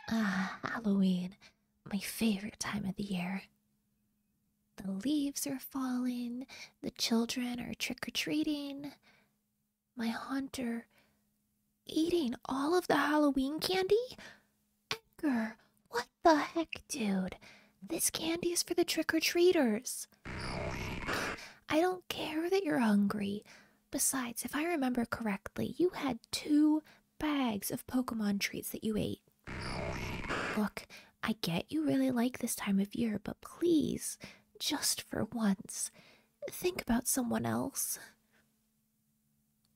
Ah, Halloween, my favorite time of the year. The leaves are falling, the children are trick or treating, my haunter eating all of the Halloween candy? Edgar, what the heck, dude? This candy is for the trick or treaters. I don't care that you're hungry. Besides, if I remember correctly, you had 2 bags of Pokemon treats that you ate. Look, I get you really like this time of year, but please, just for once, think about someone else.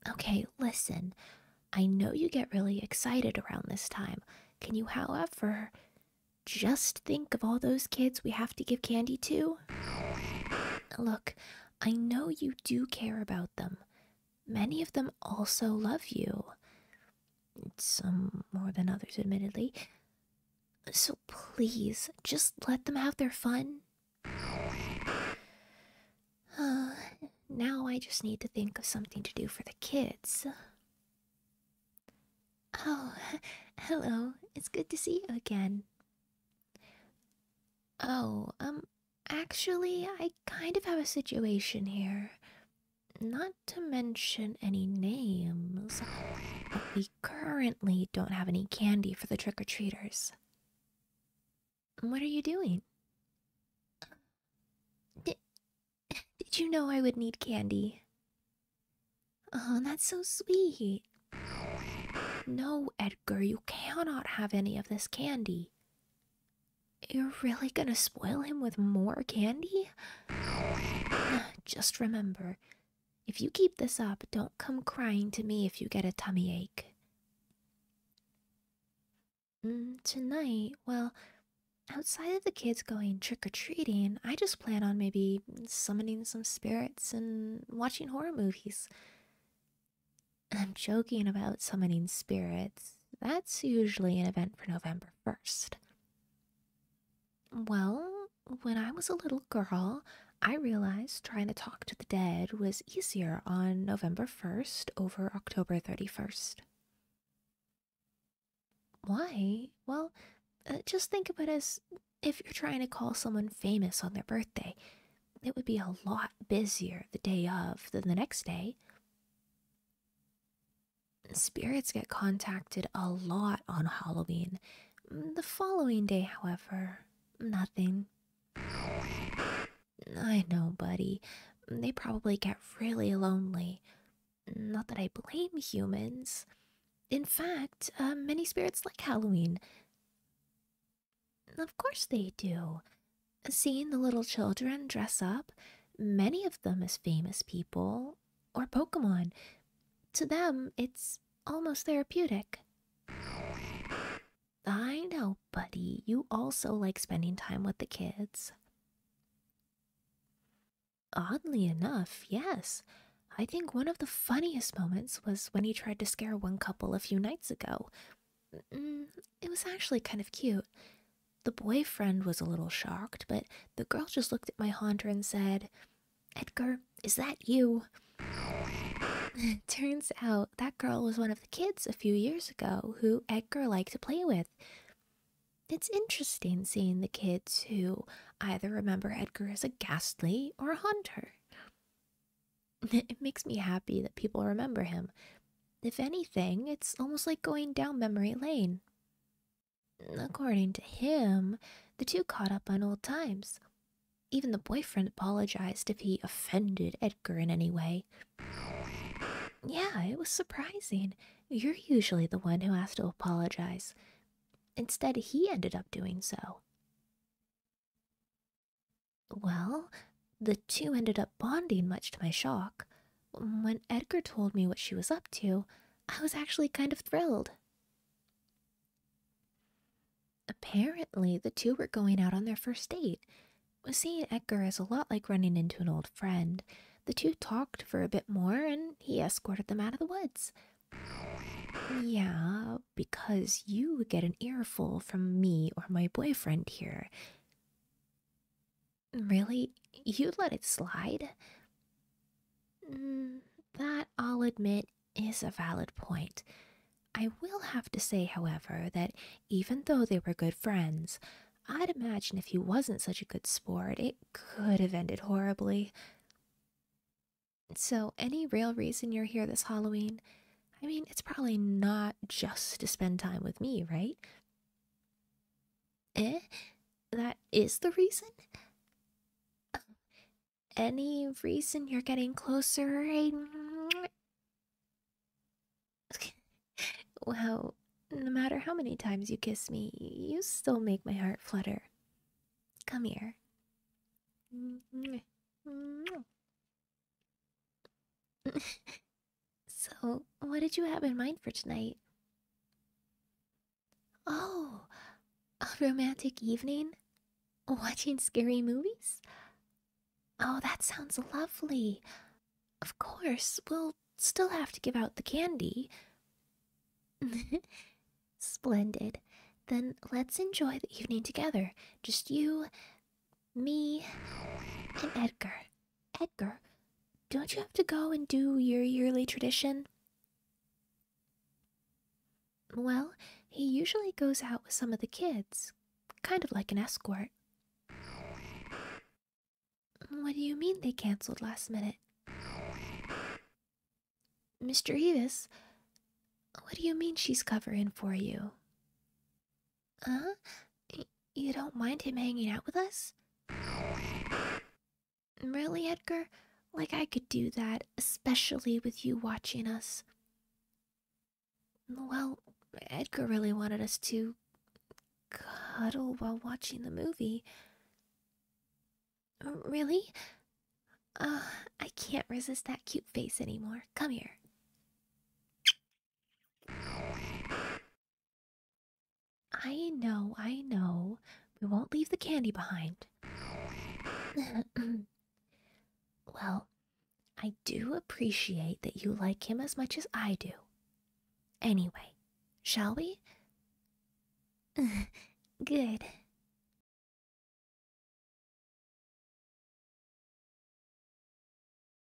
Okay, listen, I know you get really excited around this time. Can you, however, just think of all those kids we have to give candy to? Look, I know you do care about them. Many of them also love you. Some more than others, admittedly. So please, just let them have their fun. Now I just need to think of something to do for the kids. Oh, hello. It's good to see you again. Oh, actually, I kind of have a situation here. Not to mention any names, but we currently don't have any candy for the trick-or-treaters. What are you doing? Did, did you know I would need candy? Oh, that's so sweet. No, Edgar, you cannot have any of this candy. You're really gonna spoil him with more candy? Just remember, if you keep this up, don't come crying to me if you get a tummy ache. Tonight, well, outside of the kids going trick-or-treating, I just plan on maybe summoning some spirits and watching horror movies. I'm joking about summoning spirits. That's usually an event for November 1st. Well, when I was a little girl, I realized trying to talk to the dead was easier on November 1st over October 31st. Why? Well, just think of it as if you're trying to call someone famous on their birthday. It would be a lot busier the day of than the next day. Spirits get contacted a lot on Halloween. The following day, however, nothing. I know, buddy. They probably get really lonely. Not that I blame humans. In fact, many spirits like Halloween. Of course they do. Seeing the little children dress up, many of them as famous people or Pokemon, to them it's almost therapeutic. I know, buddy, you also like spending time with the kids. Oddly enough, yes. I think one of the funniest moments was when he tried to scare one couple a few nights ago. It was actually kind of cute. The boyfriend was a little shocked, but the girl just looked at my haunter and said, "Edgar, is that you?" Turns out that girl was one of the kids a few years ago who Edgar liked to play with. It's interesting seeing the kids who either remember Edgar as a ghastly or a haunter. It makes me happy that people remember him. If anything, it's almost like going down memory lane. According to him, the two caught up on old times. Even the boyfriend apologized if he offended Edgar in any way. Yeah, it was surprising. You're usually the one who has to apologize. Instead, he ended up doing so. Well, the two ended up bonding, much to my shock. When Edgar told me what she was up to, I was actually kind of thrilled. Apparently, the two were going out on their first date. Seeing Edgar is a lot like running into an old friend. The two talked for a bit more and he escorted them out of the woods. Yeah, because you would get an earful from me or my boyfriend here. Really? You'd let it slide? That, I'll admit, is a valid point. I will have to say, however, that even though they were good friends, I'd imagine if he wasn't such a good sport, it could have ended horribly. So, any real reason you're here this Halloween? I mean, it's probably not just to spend time with me, right? Eh? That is the reason? Any reason you're getting closer? Well, no matter how many times you kiss me, you still make my heart flutter. Come here. So, what did you have in mind for tonight? Oh, a romantic evening? Watching scary movies? Oh, that sounds lovely. Of course, we'll still have to give out the candy. Splendid. Then let's enjoy the evening together. Just you, me, and Edgar. Edgar, don't you have to go and do your yearly tradition? Well, he usually goes out with some of the kids, kind of like an escort. What do you mean they canceled last minute? Mr. Evis, what do you mean she's covering for you? Huh? You don't mind him hanging out with us? Really, Edgar? Like I could do that, especially with you watching us. Well, Edgar really wanted us to cuddle while watching the movie. Really? Uh, I can't resist that cute face anymore. Come here. I know, I know. We won't leave the candy behind. Well, I do appreciate that you like him as much as I do. Anyway, shall we? Good.